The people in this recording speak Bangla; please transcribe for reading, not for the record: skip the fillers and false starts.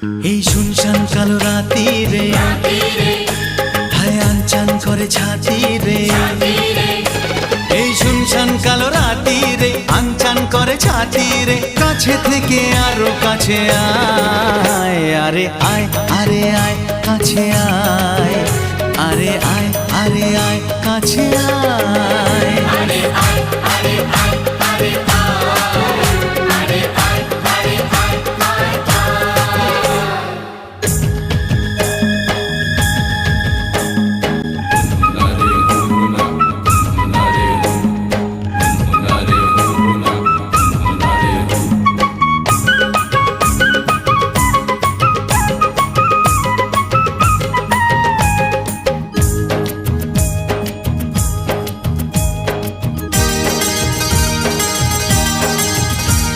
এই শুনশান কালো রাতি রে, হায় আনচান করে ছাতি রে। এই শুনশান কালো রাতি রে, আনচান করে ছাতি রে। কাছে থেকে আরো কাছে আয়, আরে আয়, আরে আয় কাছে আয়, আরে আয়, আরে আয় কাছে আয়, আরে আয়, আরে আয়, আরে